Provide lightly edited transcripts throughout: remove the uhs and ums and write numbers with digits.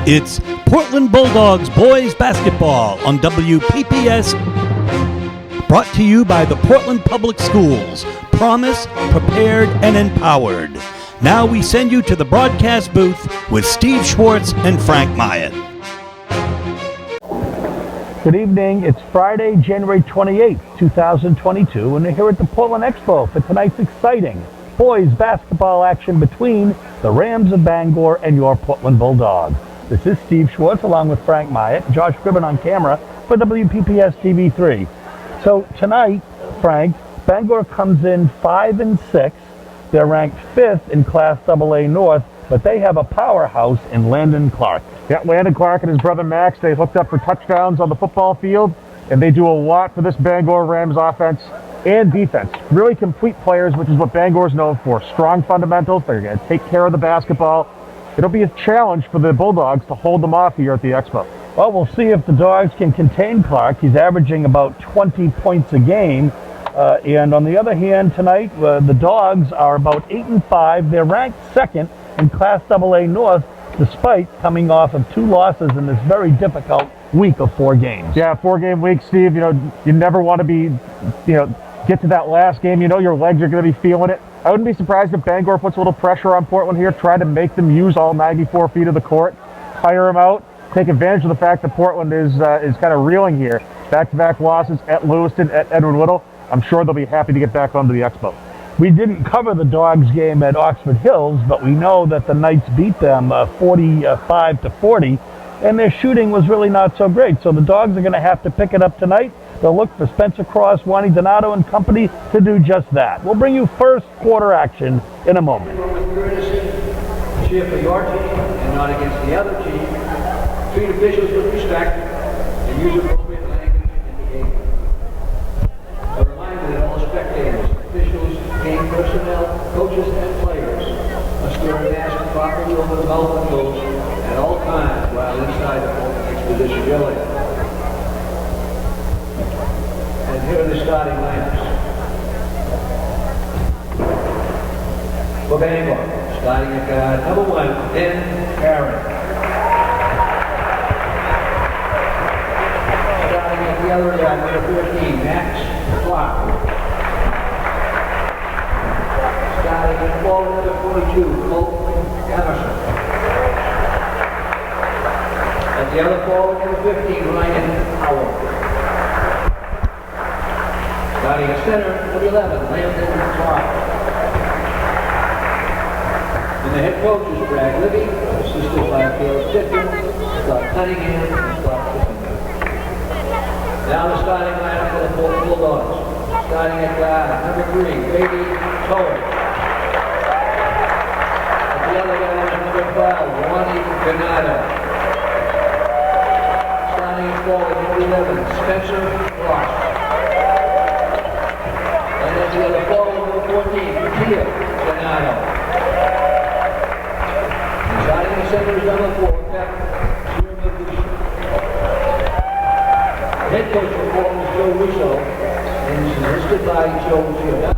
It's Portland Bulldogs boys basketball on WPPS, brought to you by the Portland Public Schools. Promise, prepared, and empowered. Now we send you to the broadcast booth with Steve Schwartz and Frank Myatt. Good evening. It's Friday, January 28th, 2022, and we're here at the Portland Expo for tonight's exciting boys basketball action between the Rams of Bangor and your Portland Bulldogs. This is Steve Schwartz along with Frank Myatt, Josh Gribben on camera for WPPS TV3. So tonight, Frank, Bangor comes in 5-6. They're ranked 5th in Class AA North, but they have a powerhouse in Landon Clark. Yeah, Landon Clark and his brother Max, they hooked up for touchdowns on the football field, and they do a lot for this Bangor Rams offense and defense. Really complete players, which is what Bangor's known for. Strong fundamentals. They're going to take care of the basketball. It'll be a challenge for the Bulldogs to hold them off here at the Expo. Well, we'll see if the Dogs can contain Clark. He's averaging about 20 points a game. And on the other hand, tonight, the Dogs are about 8-5. They're ranked 2nd in Class AA North, despite coming off of 2 losses in this very difficult week of 4 games. Yeah, 4-game week, Steve. You never want to be, get to that last game. Your legs are going to be feeling it. I wouldn't be surprised if Bangor puts a little pressure on Portland here, try to make them use all 94 feet of the court, tire them out, take advantage of the fact that Portland is kind of reeling here. Back-to-back losses at Lewiston, at Edward Little. I'm sure they'll be happy to get back onto the Expo. We didn't cover the Dogs game at Oxford Hills, but we know that the Knights beat them 45-40, and their shooting was really not so great. So the Dogs are going to have to pick it up tonight. They'll look for Spencer Cross, Wani Donato, and company to do just that. We'll bring you first quarter action in a moment. Cheer for your team and not against the other team. Treat officials with respect and use appropriate language in the game. A reminder that all spectators, officials, game personnel, coaches, and players must wear a mask properly over the mouth and nose at all times while inside the Portland Exposition Building. And here are the starting lineups. For Bangor, starting at guard number 1, Ben Karen. Starting at the other guard, number 13, Max Clark. Starting at forward, number 42, Colton Emerson. At the other forward, number 15, Ryan Howell. Starting at center, number 11, Landon Clark. And the head coach is Brad Libby, assisted by Caleb Tipton, Scott Cunningham, and Scott Tiffin. Now the starting lineup for the Portland Bulldogs. Starting at guard, number 3, Brady Torres. At the other guard, number 12, Wani Donato. Starting at forward, number 11, Spencer Cross. And at the other forward, number 14, Kia Donato. Starting the center is number 4, Captain Jim. Head coach for Portland is Joe Russo, and he's assisted by Joe Giordano.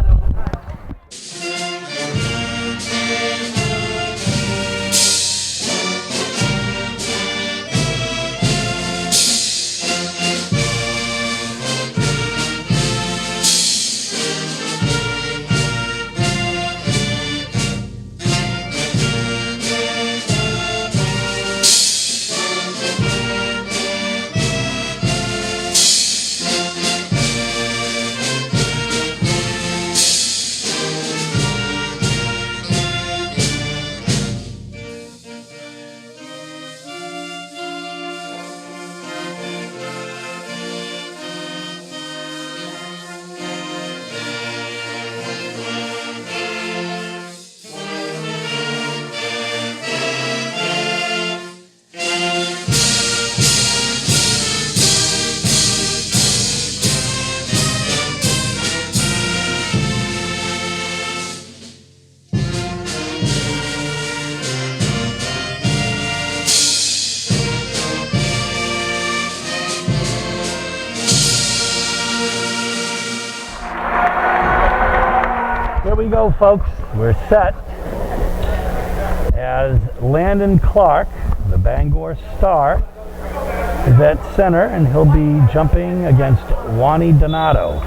Here we go, folks. We're set as Landon Clark, the Bangor star, is at center, and he'll be jumping against Wani Donato.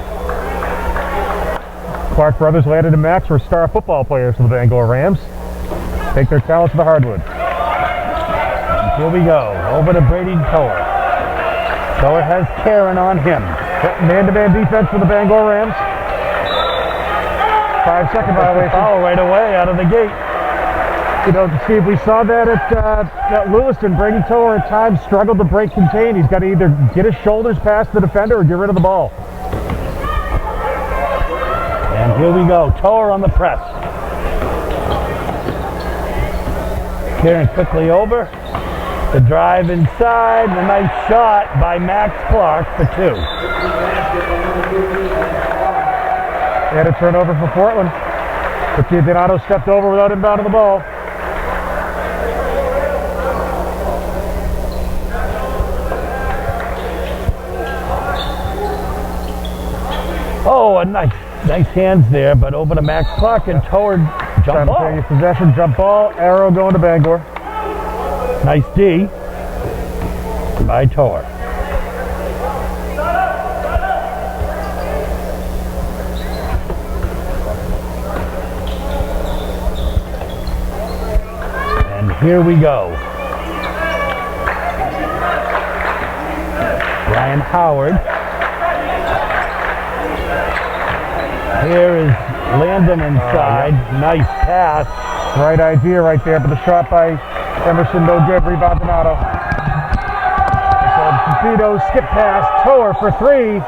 Clark brothers landed in Max were star football players for the Bangor Rams. Take their talents to the hardwood. And here we go, over to Brady Toer. Toer has Karen on him. Man-to-man defense for the Bangor Rams. 5-second violation. Foul right away out of the gate. You know, Steve, we saw that at Lewiston. Brady Toer at times struggled to break contain. He's got to either get his shoulders past the defender or get rid of the ball. And here we go, Toer on the press. Karen quickly over. The drive inside, the nice shot by Max Clark for 2. They had a turnover for Portland. But Donato stepped over without inbounding the ball. Oh, a nice hands there, but over to Max Clark and toward jump ball. Simultaneous possession, jump ball, arrow going to Bangor. Nice D by Toer. And here we go. Brian Howard. Here is Landon inside. Nice pass. Right idea right there, but the shot by Emerson, no good. Rebound Donato. Vito skip pass. Toer for 3.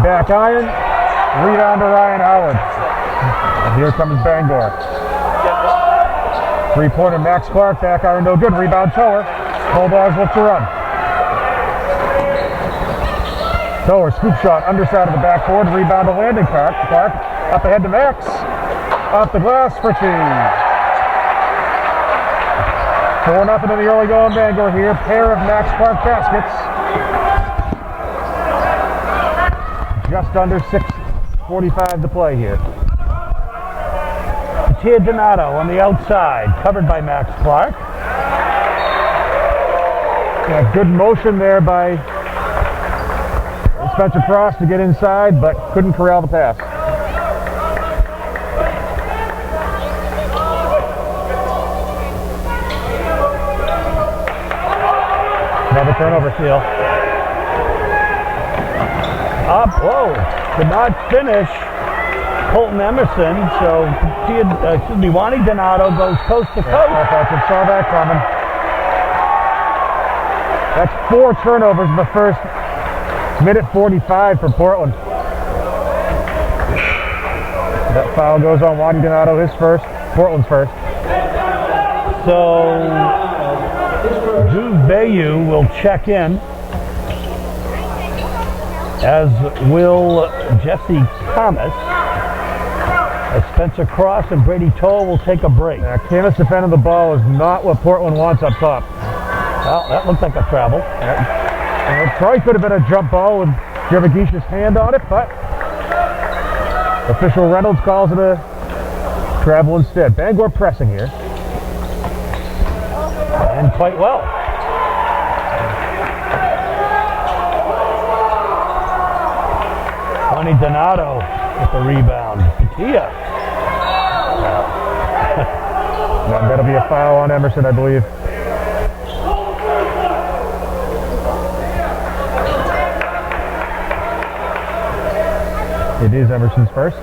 Back iron. Rebound to Ryan Howard. And here comes Bangor. 3-pointer Max Clark. Back iron, no good. Rebound Toer. Bulldogs look to run. Toer, scoop shot, underside of the backboard, rebound to Landon Clark. Clark up ahead to Max. Off the glass for 2. 4-0 in the early going Bangor here. Pair of Max Clark baskets. Just under 6:45 to play here. Tia Donato on the outside, covered by Max Clark. Yeah, good motion there by Spencer Frost to get inside, but couldn't corral the pass. Another turnover, Seal. Up, whoa, could not finish Colton Emerson, so Wani Donato goes coast to coast. I saw that coming. That's 4 turnovers in the first minute 45 for Portland. That foul goes on Wani Donato, his first, Portland's first. So Drew Bayou will check in, as will Jesse Thomas. As Spencer Cross and Brady Toll will take a break. Camus defending the ball is not what Portland wants up top. Well, that looked like a travel. It probably could have been a jump ball with Jervagisha's hand on it, but official Reynolds calls it a travel instead. Bangor pressing here. And quite well. Wani Donato with the rebound. Katia. That'll be a foul on Emerson, I believe. It is Emerson's first.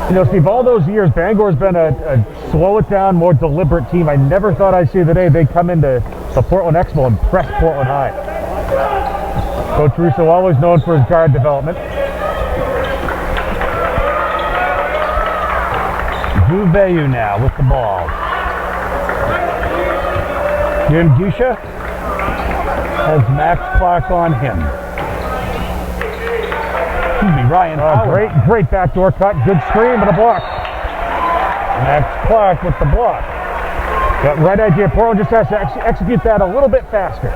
You know, Steve, all those years, Bangor's been a slow it down, more deliberate team. I never thought I'd see the day they'd come into the Portland Expo and press Portland high. Coach Russo always known for his guard development. Drew Bayou now with the ball. Gisha has Max Clark on him. Ryan Howard. Great backdoor cut, good screen, but a block. Max Clark with the block. Got right idea. Portland just has to execute that a little bit faster.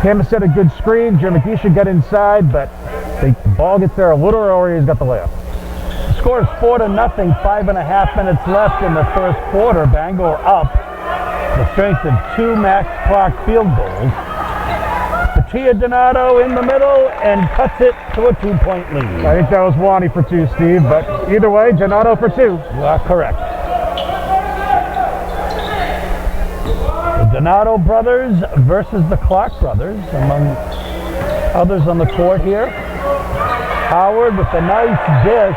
Camus set a good screen. Jermagisha got inside, but the ball gets there a little earlier. He's got the layup. score is 4-0, 5.5 minutes left in the first quarter. Bangor up the strength of 2 Max Clark field goals. Tia Donato in the middle and cuts it to a 2-point lead. I think that was Wani for 2, Steve, but either way, Donato for 2. You are correct. The Donato brothers versus the Clark brothers, among others on the court here. Howard with a nice dish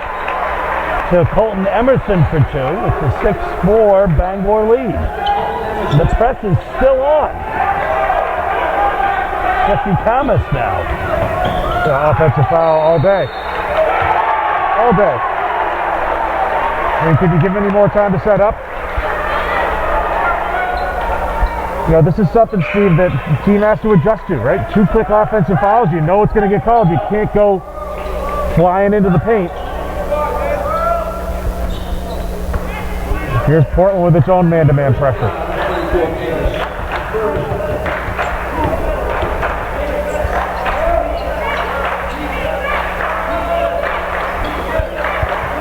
to Colton Emerson for 2. It's a 6-4 Bangor lead. The press is still on. Jesse Thomas now. Offensive foul all day. All day. I mean, could you give him any more time to set up? You know, this is something, Steve, that the team has to adjust to, right? 2 quick offensive fouls, you know it's going to get called. You can't go flying into the paint. Here's Portland with its own man-to-man pressure.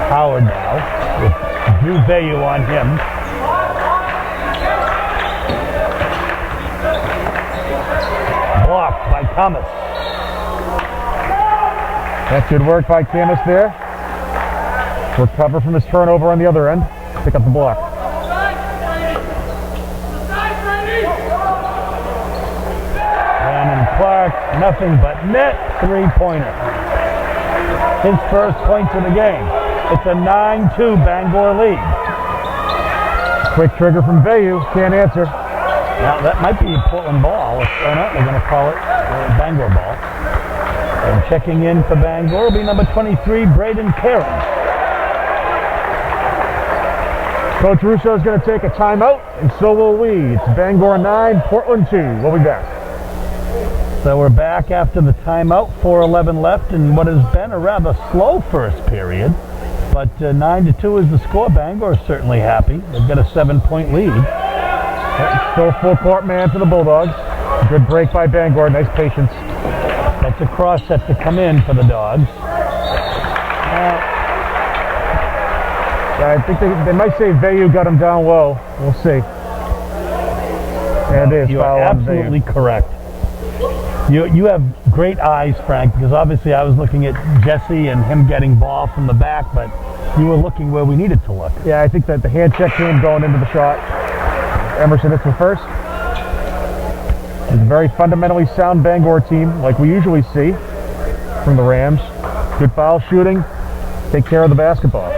Howard now with Drew Bayou on him. Blocked by Thomas. That's good work by Camus there. Recover from his turnover on the other end. Pick up the block. And Clark, nothing but net 3-pointer. His first points of the game. It's a 9-2 Bangor lead. Quick trigger from Bayou. Can't answer. Now that might be a Portland ball. Or not, they're going to call it Bangor ball. And checking in for Bangor will be number 23, Braden Karen. Coach Russo is going to take a timeout, and so will we. It's Bangor 9, Portland 2. We'll be back. So we're back after the timeout. 4:11 left in what has been a rather slow first period. But 9-2 is the score. Bangor is certainly happy. They've got a 7-point lead. Still full court man for the Bulldogs. Good break by Bangor. Nice patience. That's a cross set to come in for the Dogs. I think they might say Bayou got him down low. We'll see. And it is You foul are on absolutely Bayou. correct. You have great eyes, Frank, because obviously I was looking at Jesse and him getting ball from the back, but you were looking where we needed to look. Yeah, I think that the hand check came going into the shot. Emerson hits the first. It's a very fundamentally sound Bangor team, like we usually see from the Rams. Good foul shooting. Take care of the basketball.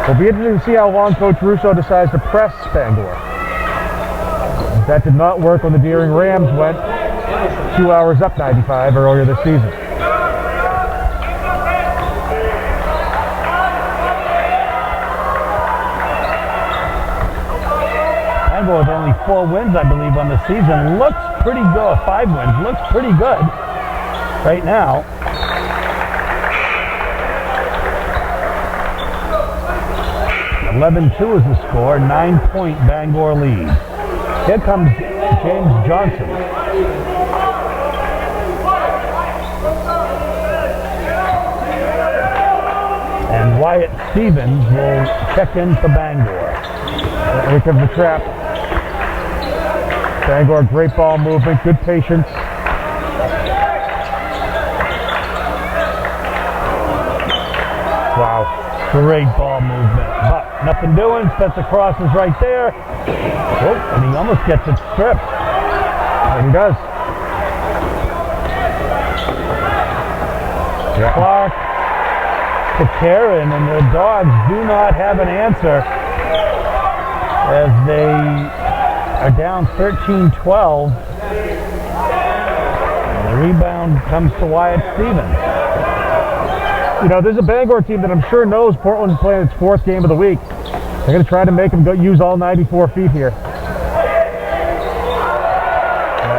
It'll be interesting to see how long Coach Russo decides to press Bangor. That did not work when the Deering Rams went 2 hours up 95 earlier this season. Bangor with only 4 wins, I believe, on the season. Looks pretty good. 5 wins. Looks pretty good right now. (11-2) is the score. 9-point Bangor lead. Here comes James Johnson. And Wyatt Stevens will check in for Bangor. Here comes the trap. Bangor, great ball movement, good patience. Wow, great ball movement. But nothing doing. Spencer Cross is right there. Oh, and he almost gets it stripped. And he does. Clark to Karen, and the Dogs do not have an answer as they are down 13-12. And the rebound comes to Wyatt Stevens. You know, there's a Bangor team that I'm sure knows Portland's playing its 4th game of the week. They're going to try to make them use all 94 feet here.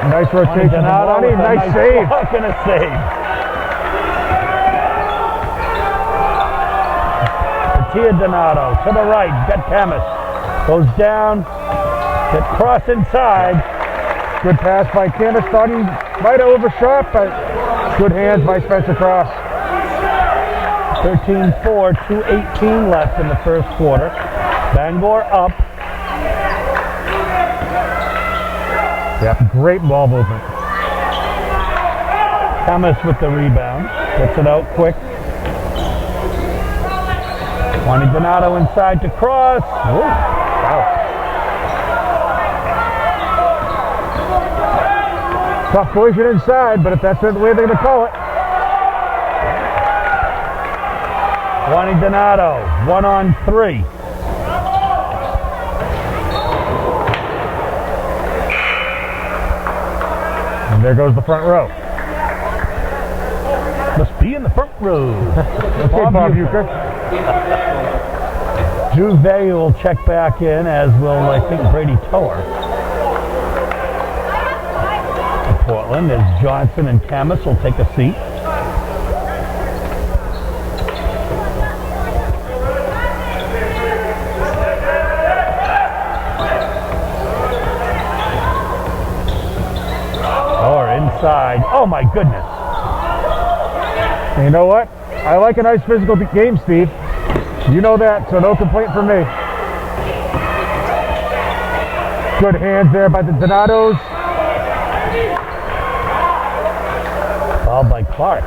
Nice rotation. Donato, nice save. And a save. Tia Donato to the right. Got Camus. Goes down. Get Cross inside. Good pass by Camus. Thought he might have overshot, but good hands by Spencer Cross. 13-4, 2:18 left in the first quarter. Bangor up. Yeah, great ball movement. Thomas with the rebound. Gets it out quick. Juan Donato inside to cross. Ooh, wow. Tough collision inside, but if that's the way they're going to call it. Juan Donato, 1-on-3. And there goes the front row. Must be in the front row. Okay, Bob Euchre. Drew Veyu will check back in, as will, I think, Brady Tower. Portland, as Johnson and Camus will take a seat. Or inside. Oh my goodness. And you know what? I like a nice physical game, Steve. You know that, so no complaint from me. Good hands there by the Donatos. Fouled by Clark.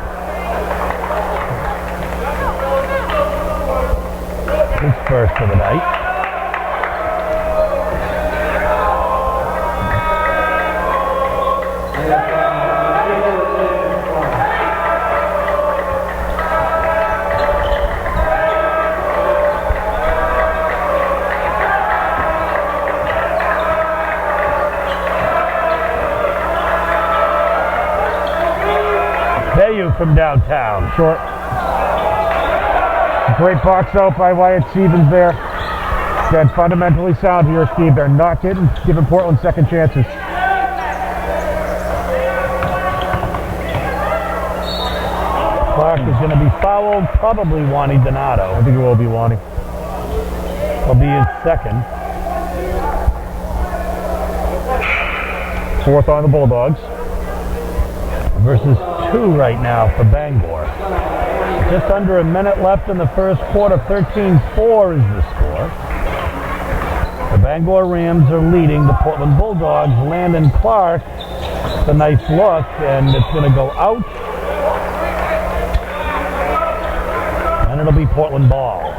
His first for the night. Veyu from downtown. Short. Great box out by Wyatt Stevens there. Again, fundamentally sound here, Steve. They're not giving Portland second chances. Clark is going to be fouled. Probably Juan Donato. I think it will be Wani. Will be his second. Fourth on the Bulldogs. Versus 2 right now for Bangor. Just under a minute left in the first quarter. 13-4 is the score. The Bangor Rams are leading the Portland Bulldogs. Landon Clark, it's a nice look, and it's going to go out. And it'll be Portland ball.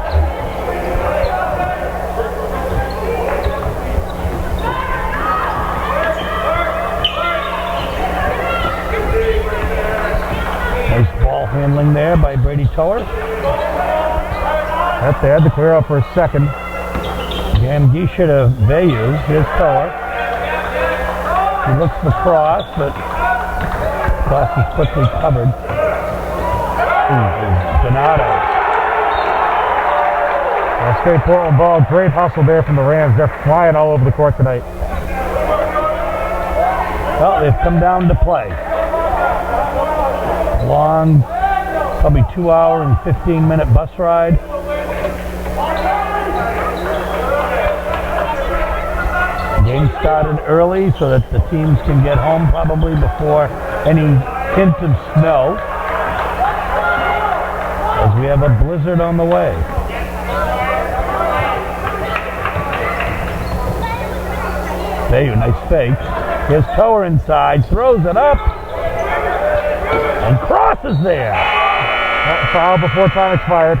Nice ball handling there by Brady Tower. Yep, they had to clear up for a second. Gamgisha to Veyu. Here's Tower. He looks for cross, but cross is quickly covered. Donato. Well, straight Portland ball. Great hustle there from the Rams. They're flying all over the court tonight. Well, they've come down to play. Long, probably 2-hour and 15-minute bus ride. Game started early so that the teams can get home probably before any hint of snow, as we have a blizzard on the way. Veyu, nice fake. Here's Tower inside, throws it up, and crosses there. Foul before time expired.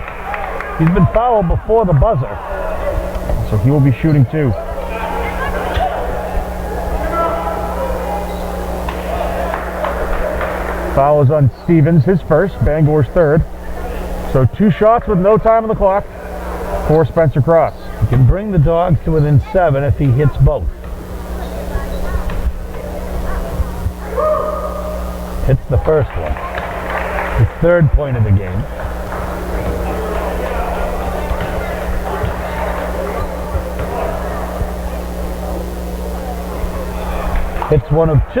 He's been fouled before the buzzer. So he will be shooting 2. Foul is on Stevens, his first, Bangor's third. So 2 shots with no time on the clock for Spencer Cross. He can bring the Dogs to within 7 if he hits both. Hits the first one. His third point of the game. Hits 1 of 2.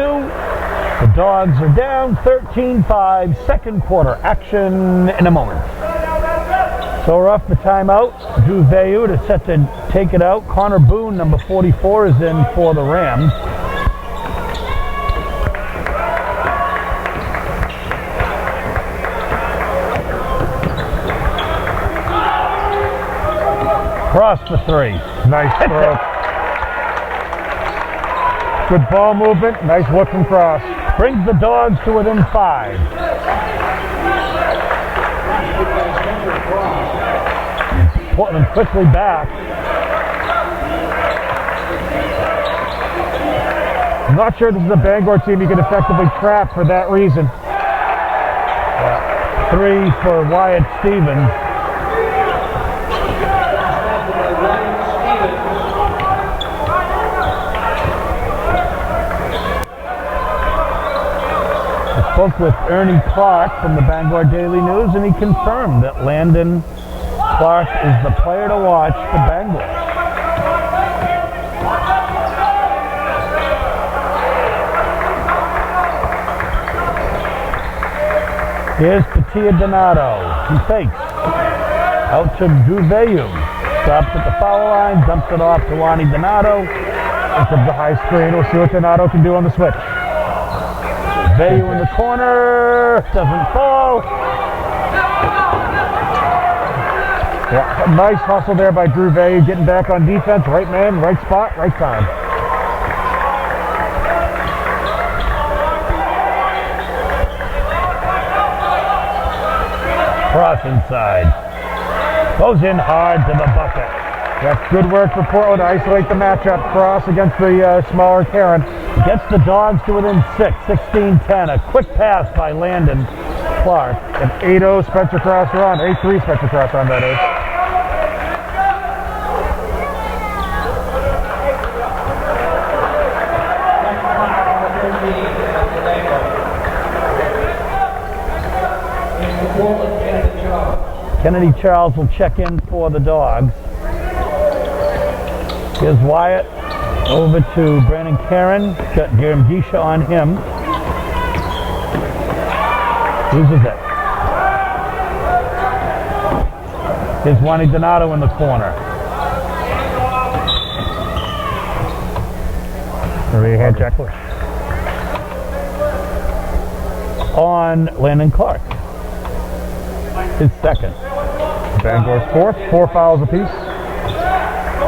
The Dogs are down 13-5. Second quarter action in a moment. So we're off the timeout. Drew Veyu to set to take it out. Connor Boone, number 44, is in for the Rams. Cross for three. Nice throw. Good ball movement. Nice look from Cross. Brings the Dogs to within 5. Portland quickly back. I'm not sure this is a Bangor team you can effectively trap for that reason. 3 for Wyatt Stevens. I spoke with Ernie Clark from the Bangor Daily News, and he confirmed that Landon Clark is the player to watch for Bangor. Here's Patia Donato. He fakes. Out to Duveyu. Stops at the foul line, dumps it off to Lonnie Donato. Into the high screen. We'll see what Donato can do on the switch. Duveyu in the corner. Doesn't fall. Yeah, nice hustle there by Drew Veyu, getting back on defense. Right man, right spot, right time. Cross inside. Goes in hard to the bucket. That's good work for Portland to isolate the matchup. Cross against the smaller Karen. Gets the Dogs to within 6, 16-10. A quick pass by Landon Clark. An 8-0 Spencer Cross run. 8-3 Spencer Cross run, that is. Kennedy Charles will check in for the Dogs. Here's Wyatt over to Brandon Karen. Got Jerem Gisha on him. Loses it. Here's Lonnie Donato in the corner. Hand check. On Landon Clark. His second. Bangor's fourth. 4 fouls apiece.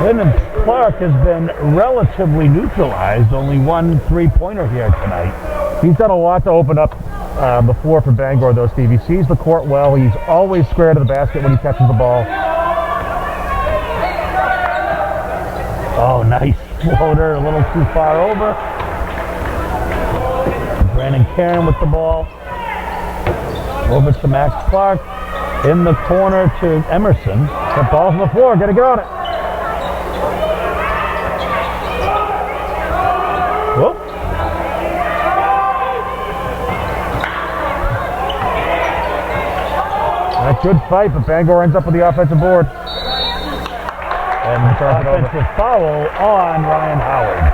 Landon Clark has been relatively neutralized. Only 1 3-pointer here tonight. He's done a lot to open up the floor for Bangor, though, Steve. He sees the court well. He's always square to the basket when he catches the ball. Oh, nice floater. A little too far over. Brandon Karen with the ball. Over to Max Clark. In the corner to Emerson. That ball's on the floor. Got to get on it. Whoop. A good fight, but Bangor ends up with the offensive board. And offensive foul on Ryan Howard.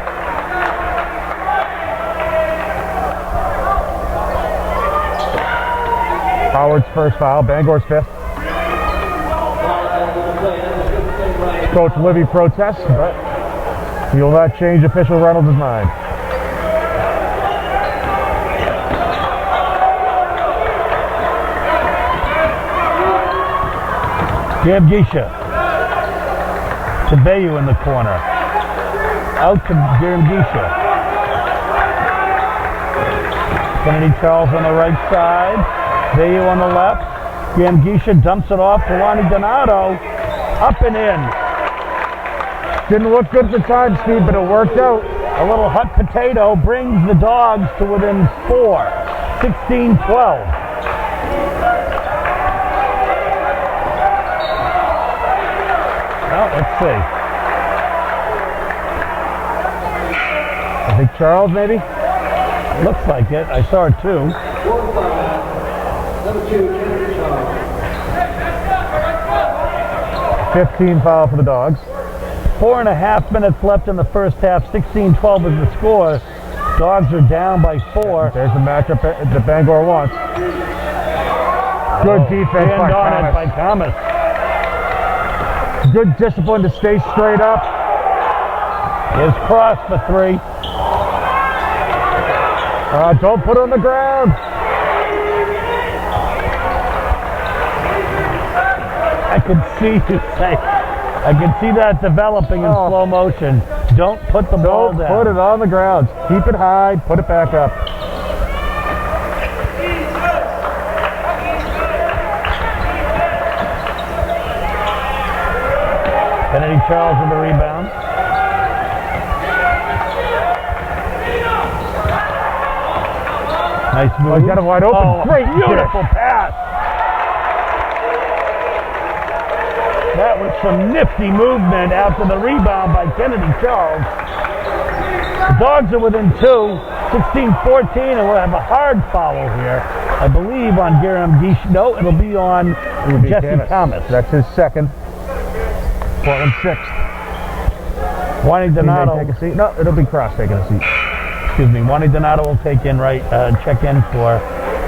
Howard's first foul, Bangor's fifth. Coach Livy protests, but he will not change official Reynolds' mind. Jerem Gisha. To Veyu in the corner. Out to Jerem Gisha. Kennedy Charles on the right side. Veyu on the left. Jerem Gisha dumps it off to Lonnie Donato. Up and in. Didn't look good at the time, Steve, but it worked out. A little hot potato brings the Dogs to within 4. 16-12. Well, let's see. I think Charles, maybe? Looks like it. I saw it too. Number 2, Kennedy Charles. 15 foul for the Dogs. 4.5 minutes left in the first half. 16-12 is the score. Dogs are down by 4. There's the matchup that Bangor wants. Good defense by Thomas. Good discipline to stay straight up. Here's Cross for 3. Don't put it on the ground. I can see you say, I can see that developing in slow motion. Don't put the ball down. Don't put it on the ground. Keep it high, put it back up. Kennedy Charles with the rebound. Nice move. Oh, he got him wide open. Oh, great beautiful dish. pass. That was some nifty movement after the rebound by Kennedy Charles. The Dogs are within 16-14, and we'll have a hard foul here. I believe on Garam Gish. No, it'll be on Jesse Thomas. That's his second. Portland sixth. Juani Donato. Take a seat. No, it'll be Cross taking a seat. Excuse me. Juani Donato will check in for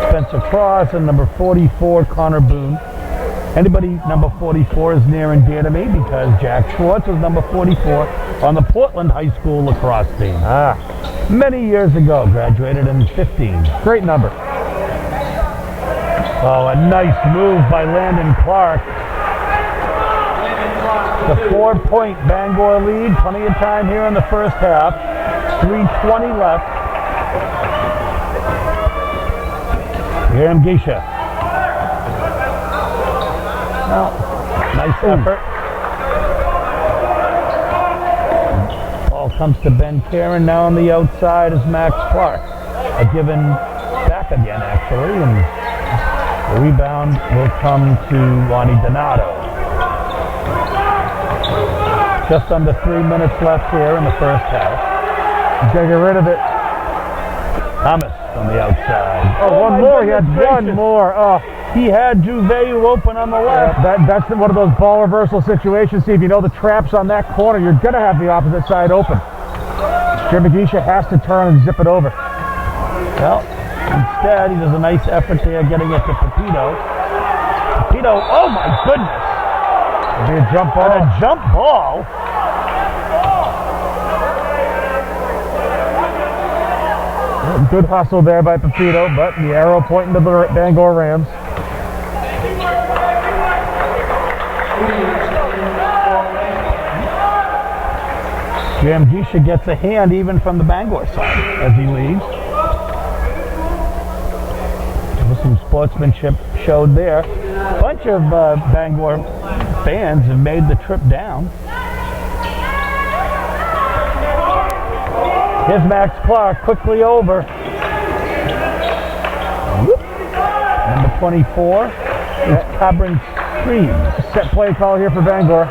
Spencer Cross and number 44, Connor Boone. Anybody number 44 is near and dear to me because Jack Schwartz was number 44 on the Portland High School lacrosse team. Many years ago, graduated in 15. Great number. Oh, a nice move by Landon Clark. The 4-point Bangor lead. Plenty of time here in the first half. 3:20 left. Garam Gisha. Well, nice effort. Ball comes to Ben Karen. Now on the outside is Max Clark. A given back again, actually. And the rebound will come to Juani Donato. Just under 3 minutes left here in the first half. Gotta get rid of it. Thomas on the outside. Oh, one more. He had one more. Oh. He had Juveyu open on the left. That's one of those ball reversal situations. See, if you know the traps on that corner, you're going to have the opposite side open. Jim Magisha has to turn and zip it over. Well, instead, he does a nice effort there getting it to Pepito. Pepito, oh my goodness. It'll be a jump ball. And a jump ball. Good hustle there by Pepito, but the arrow pointing to the Bangor Rams. Gisha gets a hand even from the Bangor side as he leaves. There was some sportsmanship showed there. A bunch of Bangor fans have made the trip down. Here's Max Clark quickly over. Number 24 is Cabrin Streams. Set play call here for Bangor.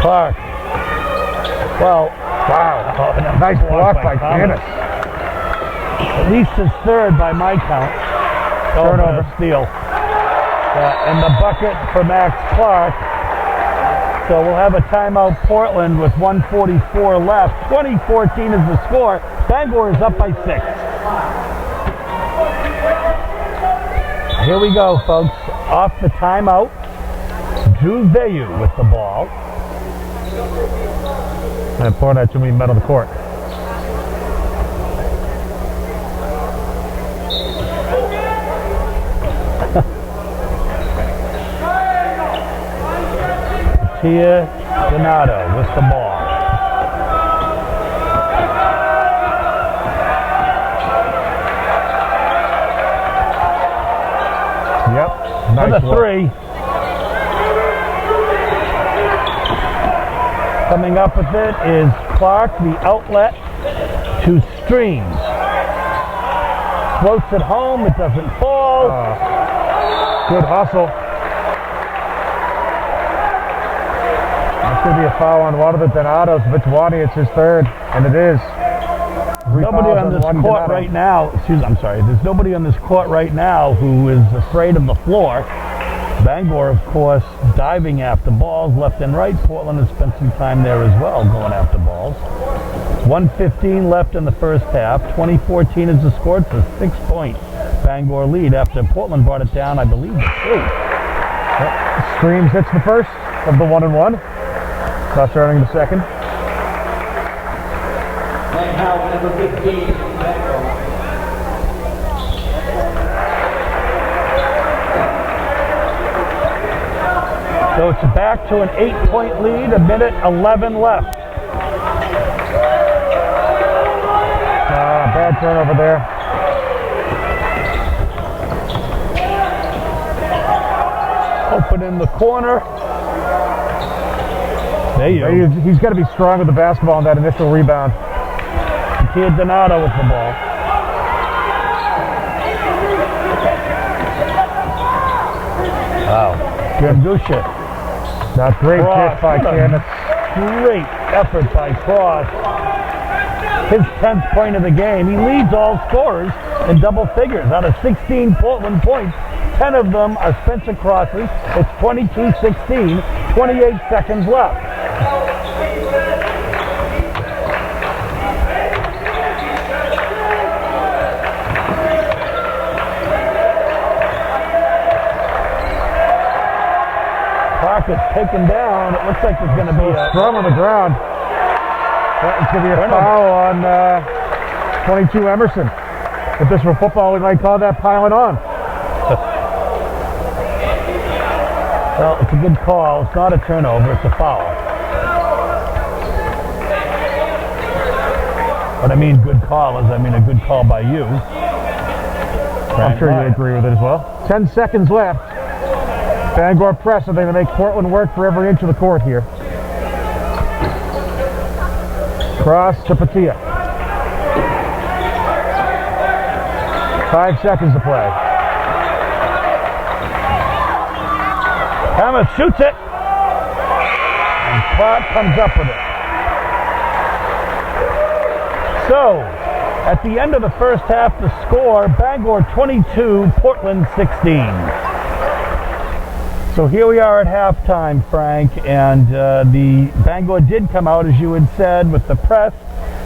Clark. Well, wow. Oh, nice block by Candace. At least his third by my count. Turnover. Steal. And the bucket for Max Clark. So we'll have a timeout Portland with 1:44 left. 20-14 is the score. Bangor is up by 6. Here we go, folks. Off the timeout. Juveyu with the ball. And pouring out too many men on the court. Tia Donato with the ball. Yep. Nice For the work. 3. Coming up with it is Clark, the outlet to Streams. Floats it home, it doesn't fall. Good hustle. That's going to be a foul on one of the Donatos. If it's Juani, it's his third, and it is. Nobody on this court right now, there's nobody on this court right now who is afraid of the floor. Bangor, of course, diving after balls left and right. Portland has spent some time there as well, going after balls. 1:15 left in the first half. 20-14 is the score. It's a 6-point Bangor lead after Portland brought it down, I believe, to 3. Yep. Streams hits the first of the 1-and-1. Not starting the second. Playing house number 15, Bangor. So it's back to an 8-point lead, a minute 11 left. Bad turnover there. Open in the corner. There you go. He's got to be strong with the basketball on that initial rebound. Kid Donato with the ball. Wow. Gangusha. Not great kick by Camus. Great effort by Cross. His 10th point of the game. He leads all scorers in double figures. Out of 16 Portland points, 10 of them are Spencer Cross's. It's 22-16, 28 seconds left. Clark is taken down. It looks like there's going to be a scrum on the ground. It's going to be a foul on 22 Emerson. If this were football, we might call that piling on. Well, it's a good call. It's not a turnover. It's a foul. But I mean good call is, I mean a good call by you. I'm sure you agree with it as well. 10 seconds left. Bangor press, so they're going to make Portland work for every inch of the court here. Cross to Patia. 5 seconds to play. Hammett shoots it. And Clark comes up with it. So, at the end of the first half, the score, Bangor 22, Portland 16. So here we are at halftime, Frank, and the Bangor did come out, as you had said, with the press.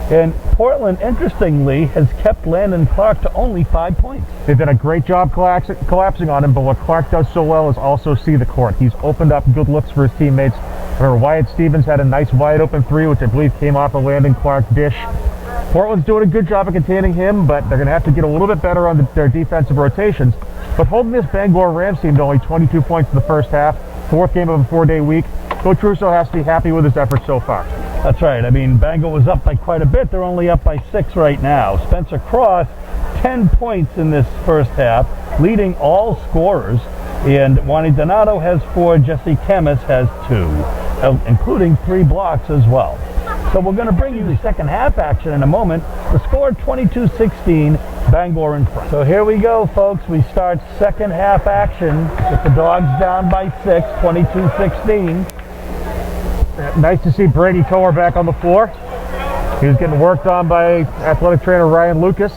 And Portland, interestingly, has kept Landon Clark to only 5 points. They've done a great job collapsing on him, but what Clark does so well is also see the court. He's opened up good looks for his teammates. Remember, Wyatt Stevens had a nice wide open three, which I believe came off a Landon Clark dish. Portland's doing a good job of containing him, but they're going to have to get a little bit better on their defensive rotations. But holding this Bangor Rams team to only 22 points in the first half, fourth game of a 4-day week, Coach Russo has to be happy with his efforts so far. That's right. I mean, Bangor was up by quite a bit. They're only up by 6 right now. Spencer Cross, 10 points in this first half, leading all scorers. And Wani Donato has 4, Jesse Kemis has 2, including 3 blocks as well. So we're going to bring you the second half action in a moment. The score 22-16, Bangor in front. So here we go, folks. We start second half action with the Dogs down by 6, 22-16. Nice to see Brady Toer back on the floor. He was getting worked on by athletic trainer Ryan Lucas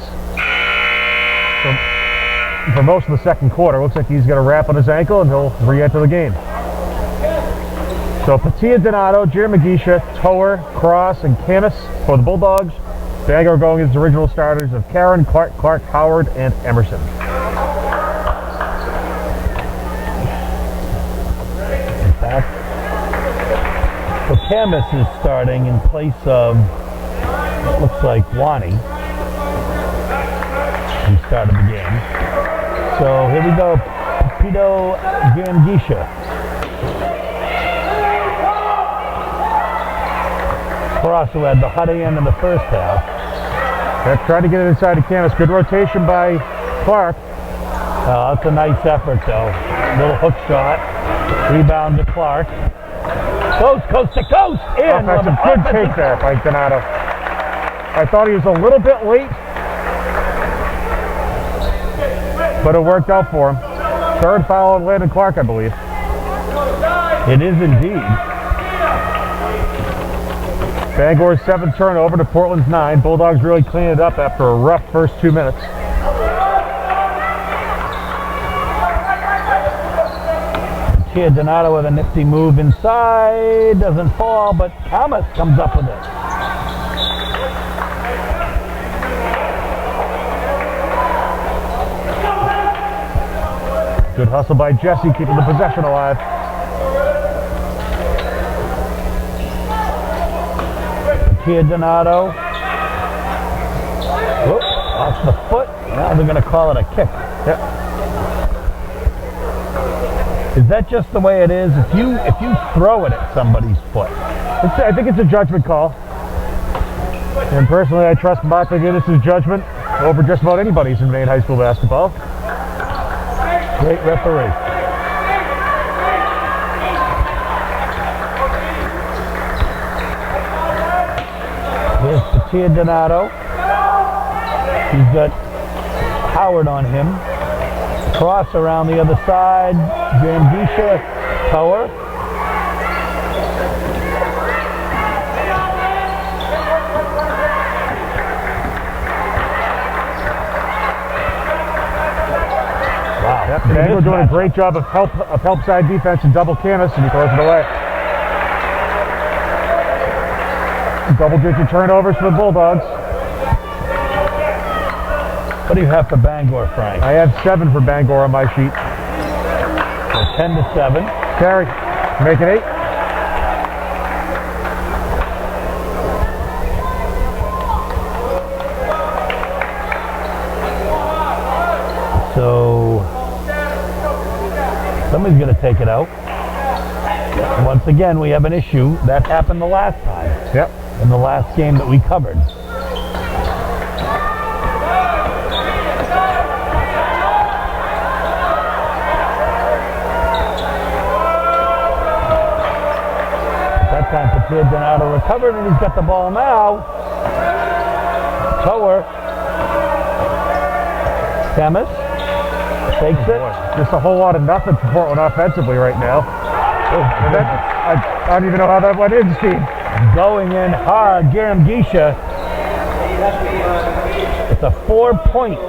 for most of the second quarter. Looks like he's got a wrap on his ankle and he'll re-enter the game. So Patia, Donato, Jerry Magisha, Toer, Cross, and Camus for the Bulldogs. Bangor going as the original starters of Karen, Clark, Howard, and Emerson. So Camus is starting in place of, it looks like, Wani, who started the game. So here we go, Pito Gangisha. Cross, who had the hot end in the first half. They're trying to get it inside of Camus. Good rotation by Clark. That's a nice effort, though. Little hook shot. Rebound to Clark. Coast to coast. In. That's a good take there by Donato. I thought he was a little bit late, but it worked out for him. Third foul on Landon Clark, I believe. It is indeed. Bangor's 7th turnover to Portland's 9. Bulldogs really cleaned it up after a rough first 2 minutes. Here, Donato with a nifty move inside. Doesn't fall, but Thomas comes up with it. Good hustle by Jesse, keeping the possession alive. Here, Donato. Off the foot. Now they're going to call it a kick. Yep. Is that just the way it is? If you throw it at somebody's foot, I think it's a judgment call. And personally, I trust Martha Guinness's judgment over just about anybody's in Maine high school basketball. great referee. Here's Patia Donato. He's got Howard on him. Cross around the other side. Gandisha, Tower. Wow. Yep, Bangor doing a great job of help side defense and double canvas, and he throws it away. Double-digit turnovers for the Bulldogs. What do you have for Bangor, Frank? I have 7 for Bangor on my sheet. So 10-7. Carry. Make it 8. So somebody's going to take it out. Once again, we have an issue. That happened the last time. Yep. In the last game that we covered. That time Patia Donato recovered, and he's got the ball now. Tower. Temis takes it. Just a whole lot of nothing for Portland offensively right now. I don't even know how that went in, Steve. Going in hard, Garam Gisha. It's a 4-point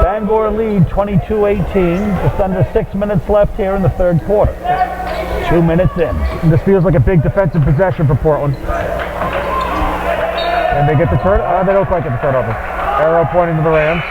Bangor lead, 22-18. Just under 6 minutes left here in the third quarter. 2 minutes in. And this feels like a big defensive possession for Portland. And they get the turn. They don't quite get the turnover. Arrow pointing to the Rams.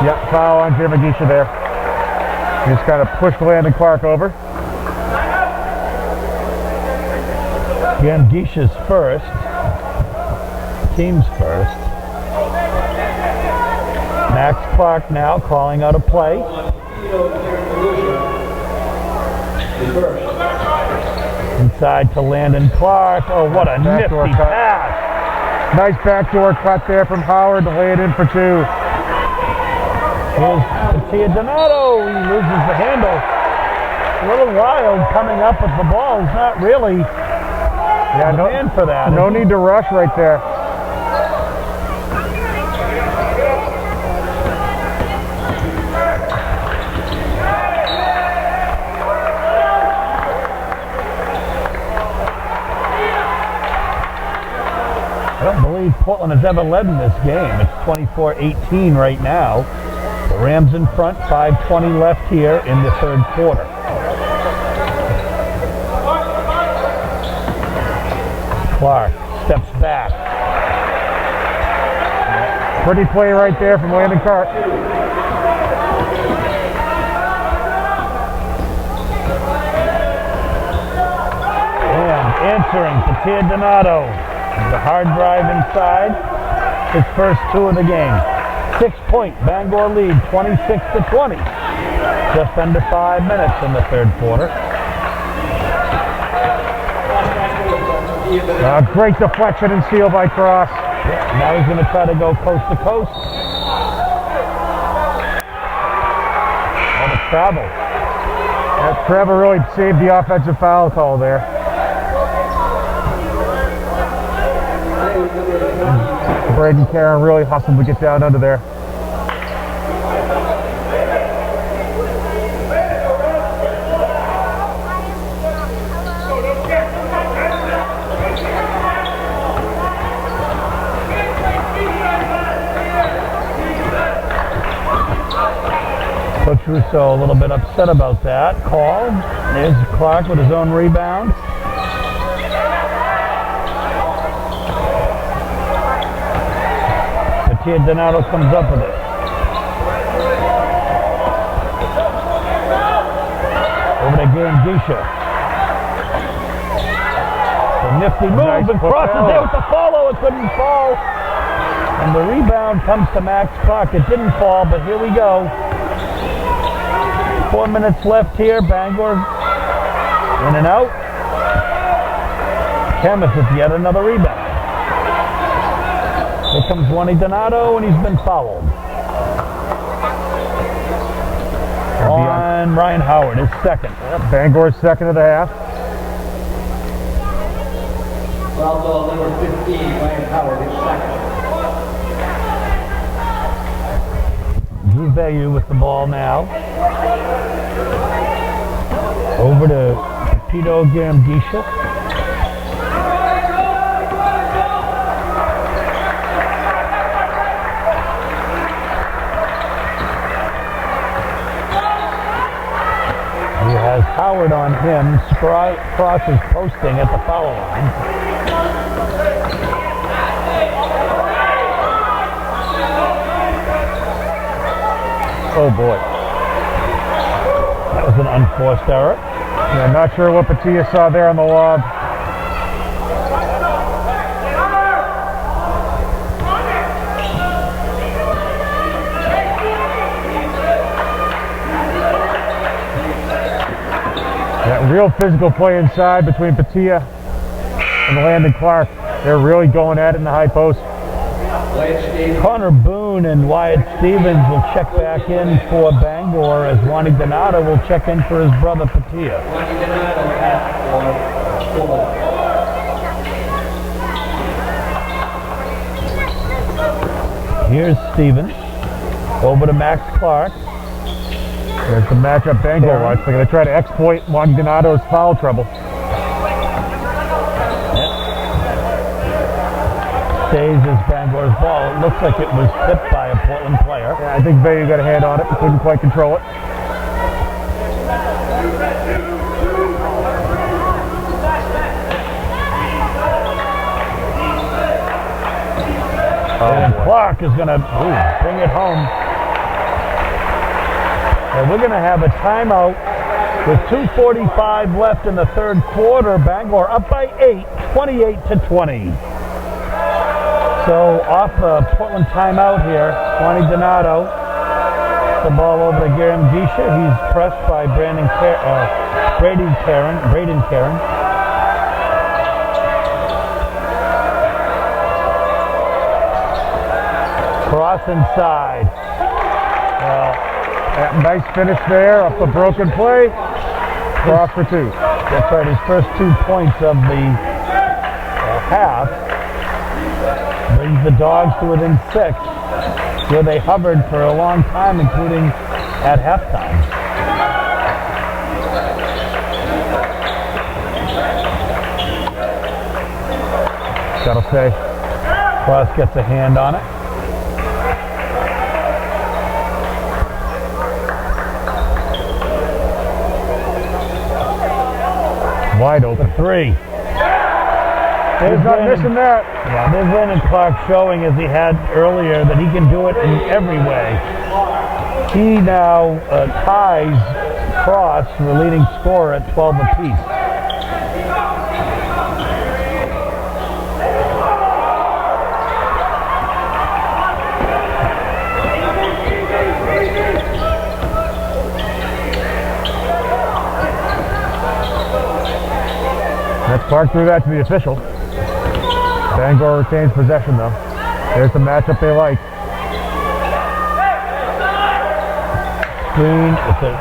Yep, foul on Jim Agisha there. He just kind of pushed Landon Clark over. Garam Gisha's first. Team's first. Max Clark now calling out a play. Inside to Landon Clark. Oh, what a nifty pass. Nice backdoor cut there from Howard to lay it in for 2. Here's Patia Donato. He loses the handle. A little wild coming up with the ball. He's not really the man for that. No need to rush right there. I don't believe Portland has ever led in this game. It's 24-18 right now. The Rams in front, 5:20 left here in the third quarter. Clark steps back. Pretty play right there from Landon Clark. And answering Patia Donato. The hard drive inside. His first 2 of the game. 6-point Bangor lead, 26-20. Just under 5 minutes in the third quarter. Great deflection and steal by Cross. Yeah, now he's going to try to go coast to coast. And a travel. Trevor really saved the offensive foul call there. Braden Karen really hustled to get down under there. Coach Russo a little bit upset about that call. There's Clark with his own rebound. here. Donato comes up with it. Over to Gambisha. A nifty move Nice and crosses there with the follow. It couldn't fall. And the rebound comes to Max Clark. It didn't fall, but here we go. 4 minutes left here. Bangor in and out. Camus with yet another rebound. Here comes Juani Donato, and he's been fouled. On Ryan Howard, his second. Bangor's second of the half. Foul ball number 15, Ryan Howard, his second. Drew Vayu with the ball now. Over to Pito Gambisha. He has Howard on him. Cross is posting at the foul line. Oh boy. That was an unforced error. Yeah, not sure what Patia saw there on the lob. That real physical play inside between Patia and Landon Clark. They're really going at it in the high post. Connor Boone and Wyatt Stevens will check back in for Bangor as Juani Donato will check in for his brother Patia. Here's Stevens. Over to Max Clark. There's the matchup Bangor wants. They're going to try to exploit Juani Donato's foul trouble. Stays as Bangor's ball. It looks like it was tipped by a Portland player. Yeah, I think Vayu got a hand on it but couldn't quite control it. And Clark is going to bring it home. And we're going to have a timeout with 2:45 left in the third quarter. Bangor up by 8, 28-20. So off the Portland timeout here, Juani Donato. The ball over to Gambisha. He's pressed by Braden Caron. Cross inside. Nice finish there off the broken play. Cross for two. That's right, his first 2 points of the half. Brings the Dogs to within 6, where they hovered for a long time, including at halftime. That'll stay. Cross gets a hand on it. Wide open. Three. He's not missing that. Yeah, there's Landon Clark showing, as he had earlier, that he can do it in every way. He now ties Cross for the leading scorer at 12 apiece. That's Clark threw that to the official. Bangor retains possession though. There's the matchup they like. Green, it's a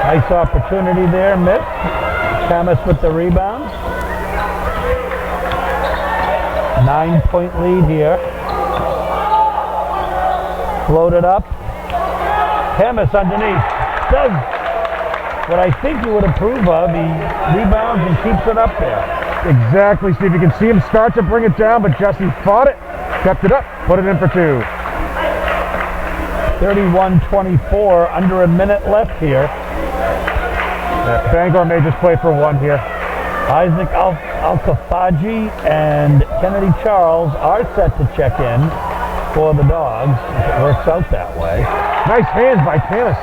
nice opportunity there, missed. Camus with the rebound. 9-point lead here. Floated up. Camus underneath. Does what I think you would approve of. He rebounds and keeps it up there. Exactly, Steve. You can see him start to bring it down, but Jesse fought it, kept it up, put it in for two. 31-24, under a minute left here. Bangor may just play for one here. Isaac Al-Kafaji and Kennedy Charles are set to check in for the Dogs, if it works out that way. Nice hands by Tanis.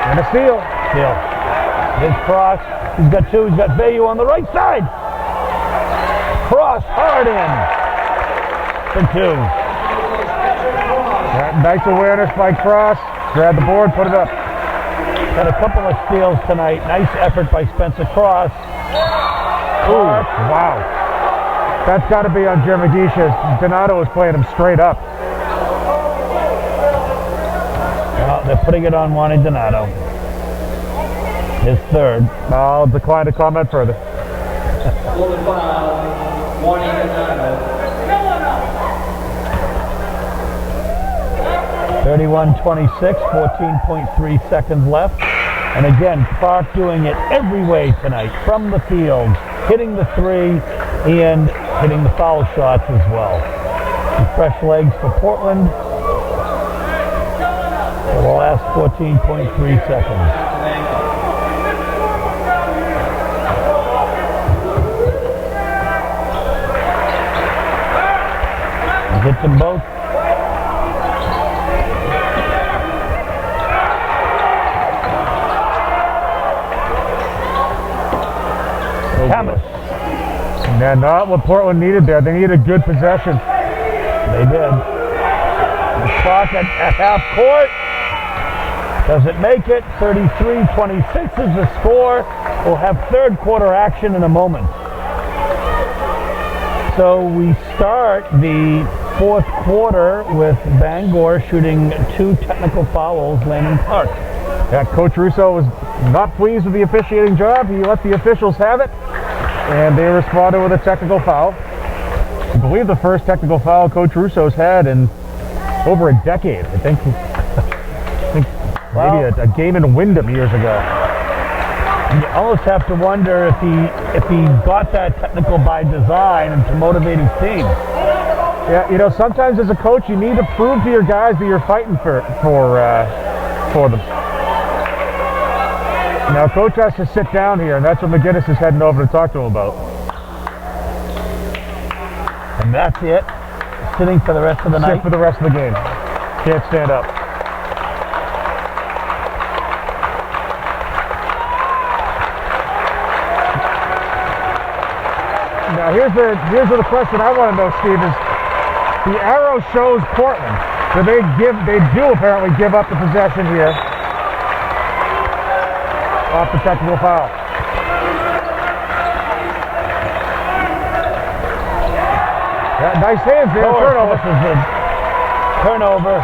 And a steal. Steal. His cross. He's got two. He's got Vayu on the right side. Cross hard in for two. Nice awareness by Cross. Grab the board, put it up. Got a couple of steals tonight. Nice effort by Spencer Cross. Ooh, wow. That's got to be on Jeremy Gisha. Donato is playing him straight up. Well, they're putting it on Juan Donato. His third. I'll decline to comment further. Golden foul, Juan Donato. 31-26, 14.3 seconds left. And again, Clark doing it every way tonight, from the field, hitting the three and hitting the foul shots as well. Some fresh legs for Portland for the last 14.3 seconds. Hit them both. And not what Portland needed there. They needed a good possession. They did. The clock at half court. Does it make it? 33-26 is the score. We'll have third quarter action in a moment. So we start the fourth quarter with Bangor shooting 2 technical fouls, Landon Clark. Yeah, Coach Russo was not pleased with the officiating job. He let the officials have it, and they responded with a technical foul. I believe the first technical foul Coach Russo's had in over a decade. I think maybe a game in Wyndham years ago. You almost have to wonder if he got that technical by design and to motivate his team. Yeah, you know, sometimes as a coach, you need to prove to your guys that you're fighting for them. Now, Coach has to sit down here, and that's what McGinnis is heading over to talk to him about. And that's it. Sitting for the rest of the night. Sit for the rest of the game. Can't stand up. Now, here's the question I want to know, Steve, is the arrow shows Portland. So they do apparently give up the possession here off the technical foul. Yeah, nice hands there. Turnover. Turnover.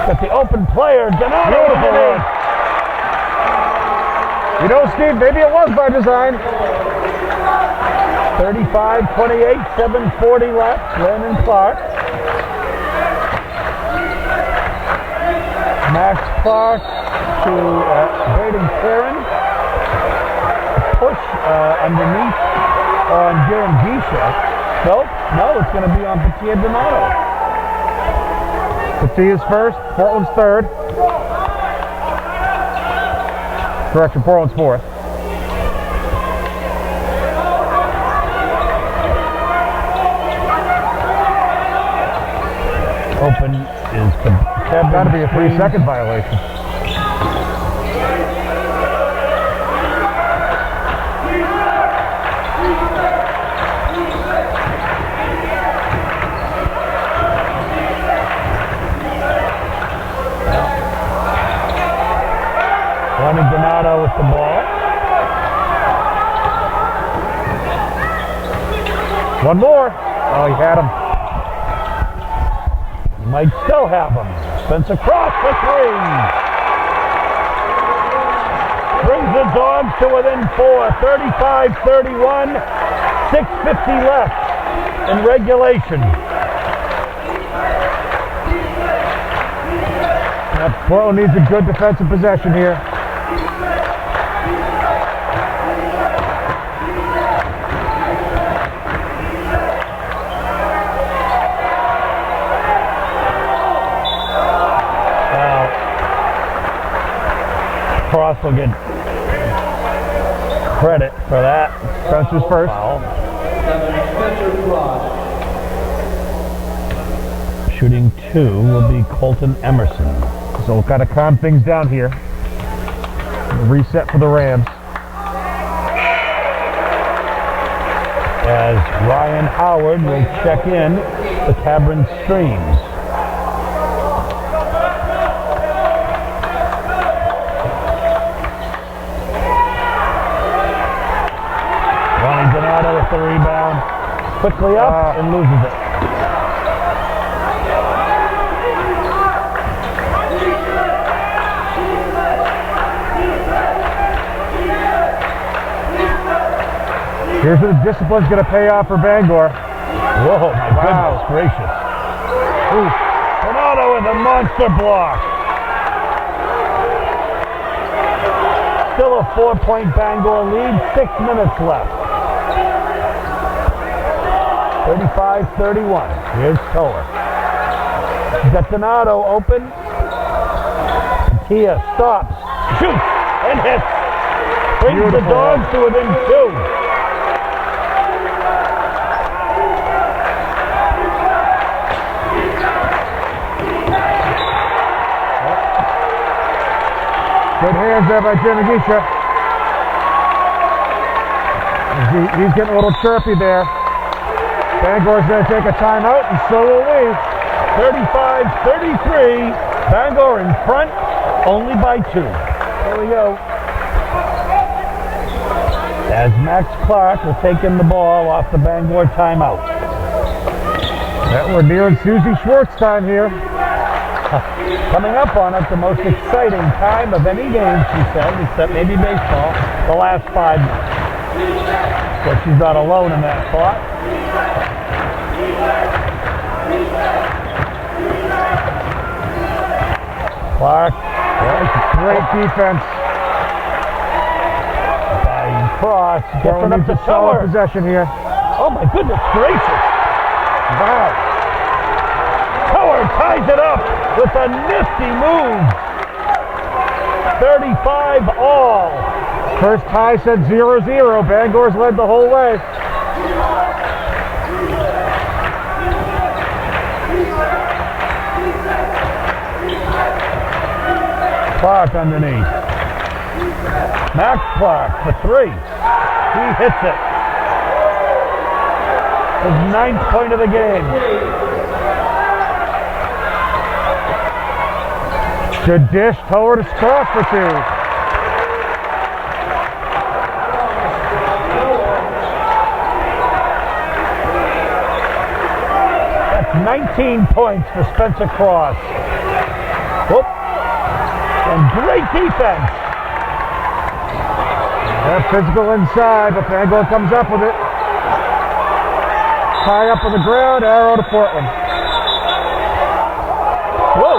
Got the open player. Donato. Beautiful run. You know, Steve, maybe it was by design. 35-28, 7:40 left. Landon Clark. Max Clark to Braden Claren. Push underneath on Jerem Gisha. Nope, no, it's going to be on Petit Donato. Petit is first, Portland's third. Correction, Portland's fourth. Open is Kevin. Got to be a 3-second violation. Juan Donato with the ball. One more. Oh, he had him. Might still have him. Spencer Cross for three. Brings the Dogs to within 4. 35-31. 6:50 left in regulation. Portland needs a good defensive possession here. Cross will get credit for that. Spencer's first. Foul. Number Spencer Cross. Shooting 2 will be Colton Emerson. So we'll kind of calm things down here. Reset for the Rams. As Ryan Howard will check in the Cabron Streams. Ronnie Donato with the rebound. Quickly up and loses it. Here's where the discipline's going to pay off for Bangor. Whoa, my goodness gracious. Ooh, Donato with a monster block. Still a 4-point Bangor lead, 6 minutes left. 35-31. Here's Tower. He's got Donato open. Tia stops, shoots, and hits. Brings the Dogs to within 2. Good hands there by Jimmy Gisha. He's getting a little chirpy there. Bangor's going to take a timeout, and so will we. 35-33. Bangor in front, only by 2. There we go. As Max Clark will take in the ball off the Bangor timeout. We're nearing Susie Schwartz time here. Coming up on it, the most exciting time of any game, she said, except maybe baseball, the last 5 minutes. But she's not alone in that thought. Clark, Great defense. by Cross, gets it up to Tower. Possession here. Oh my goodness gracious. Wow. Tower ties it up with a nifty move. 35 all. First tie said 0-0. Bangor's led the whole way. Clark underneath. Max Clark for 3. He hits it. His 9th point of the game. Good dish. Tower to Cross for 2. That's 19 points for Spencer Cross. Whoop. And great defense. They're physical inside, but Bangor comes up with it. Tie up on the ground, arrow to Portland. Whoa.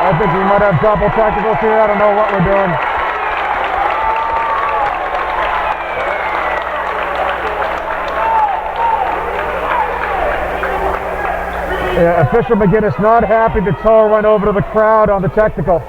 I think we might have double technicals here. I don't know what we're doing. Yeah, official McGinnis not happy that Tower went over to the crowd on the technical.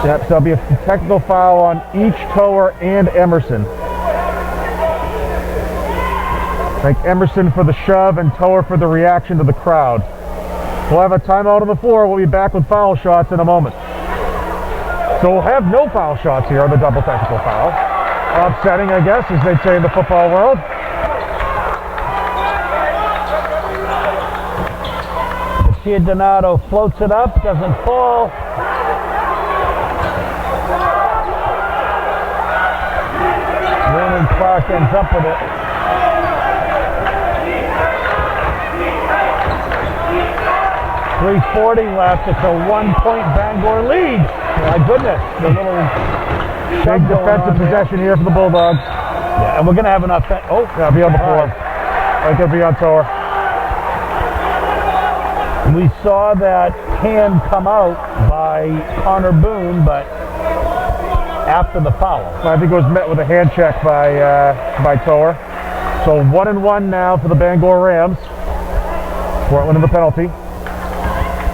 Yep, so there'll be a technical foul on each Tower and Emerson. Thank Emerson for the shove and Tower for the reaction to the crowd. We'll have a timeout on the floor. We'll be back with foul shots in a moment. So we'll have no foul shots here on the double technical foul. Upsetting, I guess, as they'd say in the football world. Tia Donato floats it up, doesn't fall. Vernon Clark ends up with it. .340 left. It's a 1-point Bangor lead. My goodness, the little Big defensive possession here for the Bulldogs. Yeah, and we're gonna have an offense. Oh, yeah, be on the floor. Like it'll be on Tower. We saw that hand come out by Connor Boone, but after the foul. I think it was met with a hand check by Toer. So 1-1 now for the Bangor Rams. Portland in the penalty.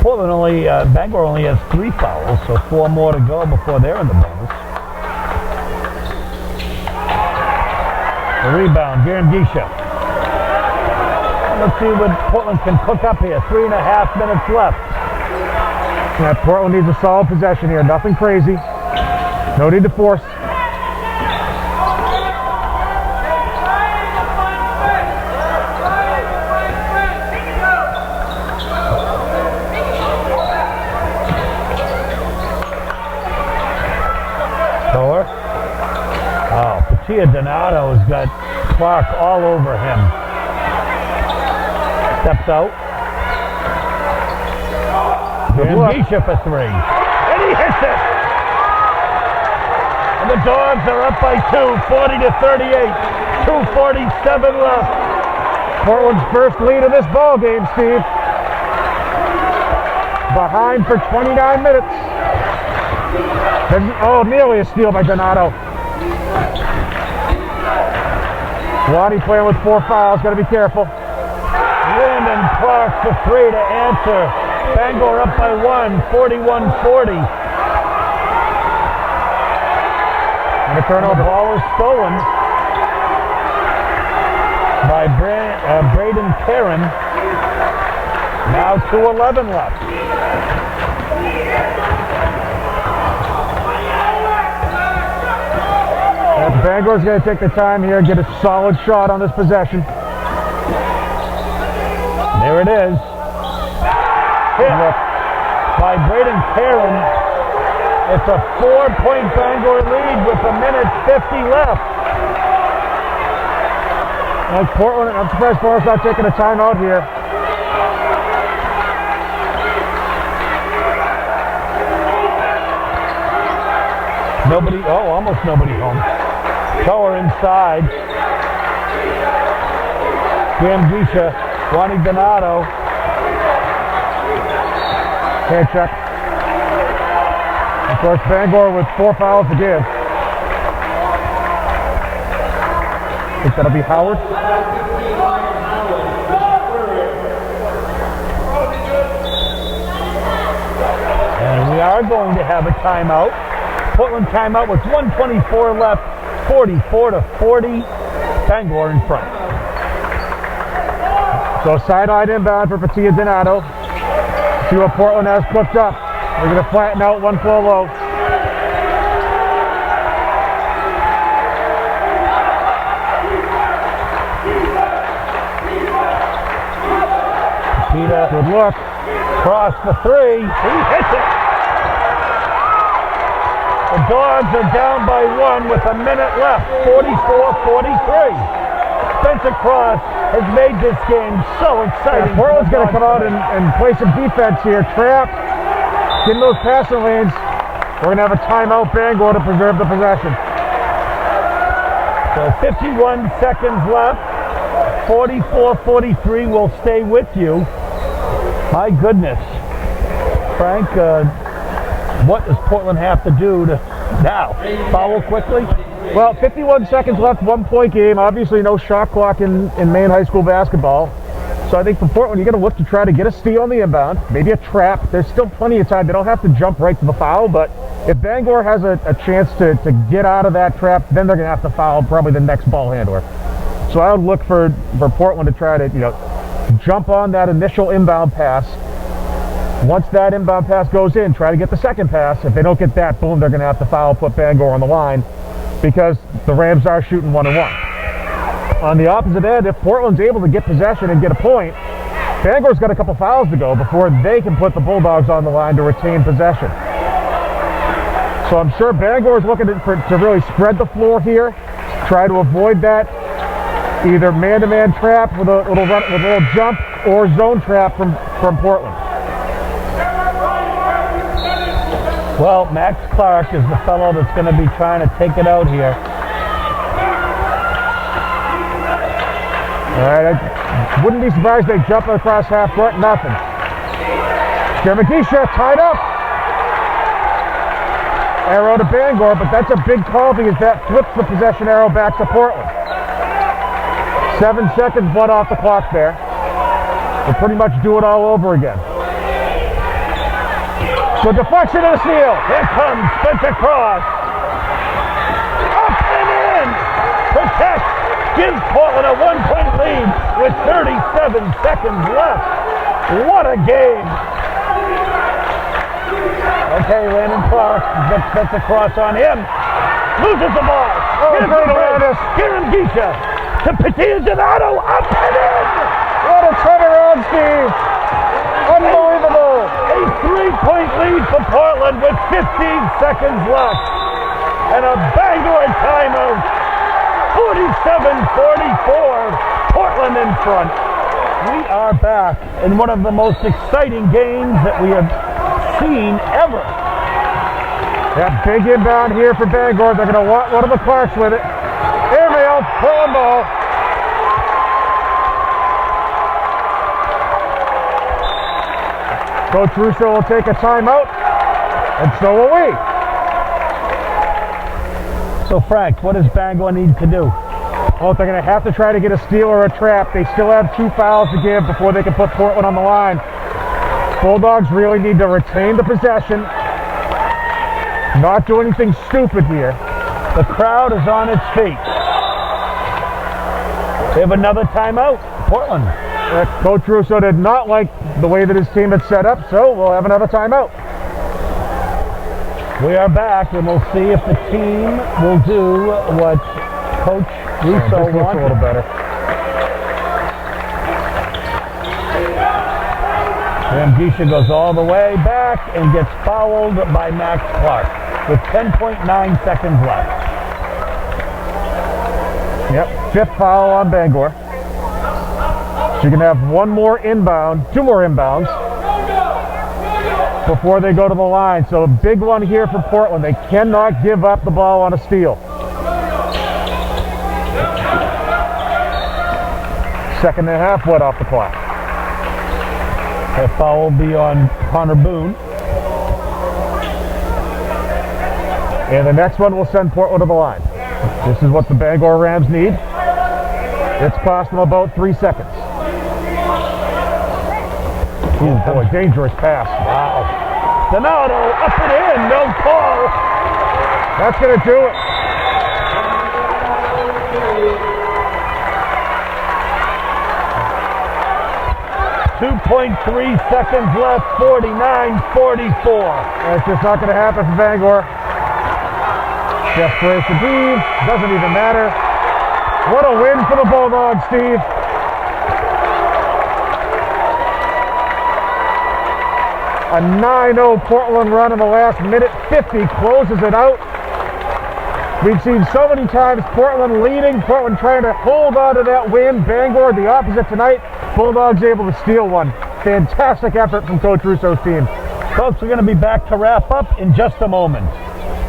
Bangor only has 3 fouls, so 4 more to go before they're in the bonus. The rebound, Gisha. Let's see what Portland can cook up here. 3.5 minutes left. Yeah, Portland needs a solid possession here. Nothing crazy. No need to force. Donato's got Clark all over him. Steps out. Gisha for 3. And he hits it! And the Dogs are up by 2, 40-38. 2:47 left. Portland's first lead of this ball game, Steve. Behind for 29 minutes. Nearly a steal by Donato. Lonnie playing with 4 fouls, got to be careful. Landon Clark for 3 to answer. Bangor up by 1, 41-40. And a turnover. The ball is stolen by Braden Caron. Now 2:11 left. Bangor's going to take the time here and get a solid shot on this possession. There it is. Hit by Braden Caron. It's a 4-point Bangor lead with 1:50 left. Portland, I'm surprised Portland's not taking a timeout here. Almost nobody home. Tower inside. Gisha, Ronnie Donato. Hand check. Of course, Bangor with 4 fouls to give. I think that'll be Howard. And we are going to have a timeout. Portland timeout with 1:24 left, 44-40. Bangor in front. So sideline inbound for Patia Donato. See what Portland has cooked up. They're going to flatten out 1 flow low. Good look. Cross for 3. He hits it. The Dogs are down by 1 with 1 minute left. 44-43. Spencer Cross has made this game so exciting. Portland's going to come out and play some defense here. Trap. Get in those passing lanes. We're going to have a timeout Bangor to preserve the possession. So 51 seconds left. 44-43 will stay with you. My goodness. Frank, what does Portland have to do to now foul quickly? Well, 51 seconds left, 1-point game. Obviously no shot clock in Maine high school basketball. So I think for Portland, you're going to look to try to get a steal on the inbound, maybe a trap. There's still plenty of time. They don't have to jump right to the foul, but if Bangor has a chance to get out of that trap, then they're going to have to foul probably the next ball handler. So I would look for Portland to try to, jump on that initial inbound pass. Once that inbound pass goes in, try to get the second pass. If they don't get that, boom, they're going to have to foul, put Bangor on the line because the Rams are shooting 1-1. On the opposite end, if Portland's able to get possession and get a point, Bangor's got a couple fouls to go before they can put the Bulldogs on the line to retain possession. So I'm sure Bangor's looking to really spread the floor here, try to avoid that either man-to-man trap with a little jump or zone trap from Portland. Well, Max Clark is the fellow that's going to be trying to take it out here. All right, I wouldn't be surprised if they jump across half court, nothing. Skermagisha tied up. Arrow to Bangor, but that's a big call because that flips the possession arrow back to Portland. 7 seconds blood off the clock there. We'll pretty much do it all over again. So deflection and a steal. Here comes Spencer Cross. Up and in. Protects. Gives Portland a 1-point lead with 37 seconds left. What a game. Okay, Landon Clark gets Spencer Cross on him. Loses the ball. Great awareness. Skermagisha to Petit Donato. Up and in. What a turnaround, Steve. Unbelievable. A 3-point lead for Portland with 15 seconds left. And a Bangor timeout. 47-44. Portland in front. We are back in one of the most exciting games that we have seen ever. That big inbound here for Bangor. They're going to want one of the Clarks with it. Airmail, Portland ball. Coach Russo will take a timeout, and so will we. So Frank, what does Bangor need to do? Well, they're going to have to try to get a steal or a trap. They still have 2 fouls to give before they can put Portland on the line. Bulldogs really need to retain the possession, not do anything stupid here. The crowd is on its feet. They have another timeout. Portland. Coach Russo did not like the way that his team had set up, so we'll have another timeout. We are back, and we'll see if the team will do what Coach Russo This looks wanted. a little better. Skermagisha goes all the way back and gets fouled by Max Clark with 10.9 seconds left. Yep, 5th foul on Bangor. So you can have 1 more inbound, 2 more inbounds before they go to the line. So a big one here for Portland. They cannot give up the ball on a steal. 2.5 blood off the clock. That foul will be on Connor Boone. And the next one will send Portland to the line. This is what the Bangor Rams need. It's cost them about 3 seconds. Ooh, boy, dangerous pass. Wow. Donato up and in, no call. That's going to do it. .3 seconds left, 49-44. That's just not going to happen for Bangor. Desperation team, doesn't even matter. What a win for the Bulldogs, Steve. A 9-0 Portland run in the last minute 50 closes it out. We've seen so many times Portland leading, Portland trying to hold on to that win. Bangor the opposite tonight. Bulldogs able to steal one. Fantastic effort from Coach Russo's team. Folks, we're going to be back to wrap up in just a moment.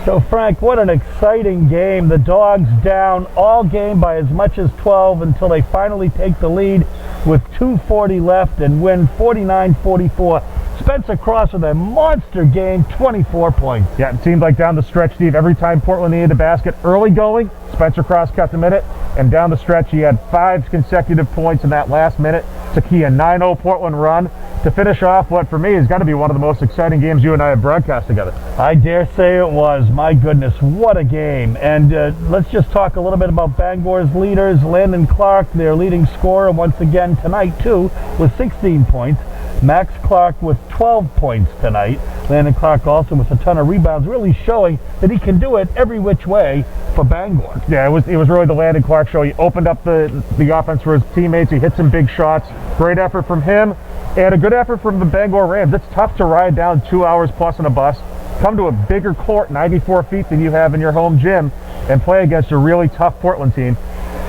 So Frank, what an exciting game. The Dogs down all game by as much as 12 until they finally take the lead with 2:40 left and win 49-44. Spencer Cross with a monster game, 24 points. Yeah, it seemed like down the stretch, Steve, every time Portland needed a basket early going, Spencer Cross kept him in it, and down the stretch he had 5 consecutive points in that last minute to key a 9-0 Portland run to finish off what for me has got to be one of the most exciting games you and I have broadcast together. I dare say it was. My goodness, what a game. And let's just talk a little bit about Bangor's leaders. Landon Clark, their leading scorer once again tonight too, with 16 points. Max Clark with 12 points tonight. Landon Clark also with a ton of rebounds, really showing that he can do it every which way for Bangor. Yeah, it was really the Landon Clark show. He opened up the offense for his teammates. He hit some big shots. Great effort from him, and a good effort from the Bangor Rams. It's tough to ride down 2 hours plus in a bus, come to a bigger court, 94 feet than you have in your home gym, and play against a really tough Portland team.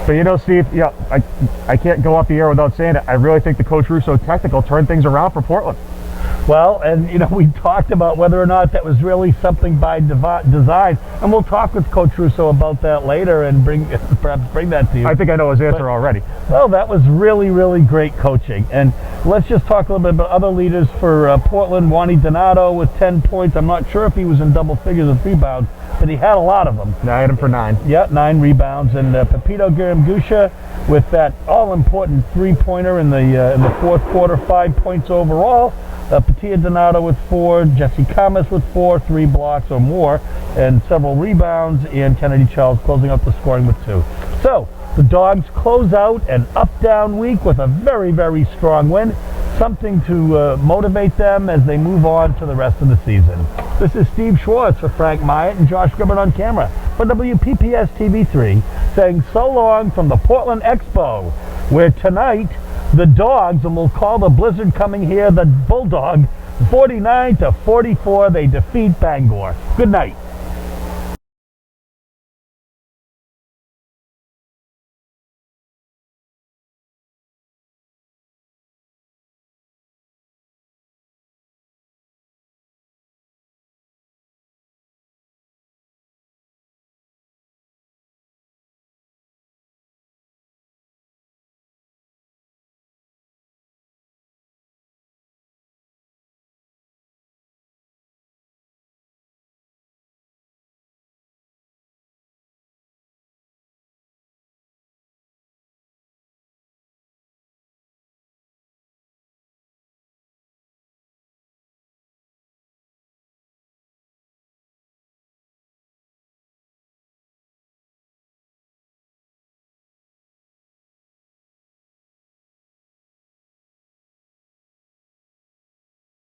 But you know, Steve, yeah, I can't go off the air without saying it. I really think the Coach Russo technical turned things around for Portland. Well, and you know, we talked about whether or not that was really something by design, and we'll talk with Coach Russo about that later and perhaps bring that to you. I think I know his answer already. Well, that was really, really great coaching. And Let's just talk a little bit about other leaders for Portland. Wani Donato with 10 points. I'm not sure if he was in double figures of rebounds, but he had a lot of them. No, I had him for 9. Yeah, 9 rebounds. And Pepito Garamgusha with that all-important three-pointer in the fourth quarter, 5 points overall. Patia Donato with 4, Jesse Kamas with 4, 3 blocks or more, and several rebounds, and Kennedy Charles closing up the scoring with 2. So, the Dogs close out an up-down week with a very, very strong win, something to motivate them as they move on to the rest of the season. This is Steve Schwartz for Frank Myatt and Josh Gribbin on camera for WPPS TV3, saying so long from the Portland Expo, where tonight the Dogs, and we'll call the Blizzard coming here the Bulldog, 49-44, they defeat Bangor. Good night.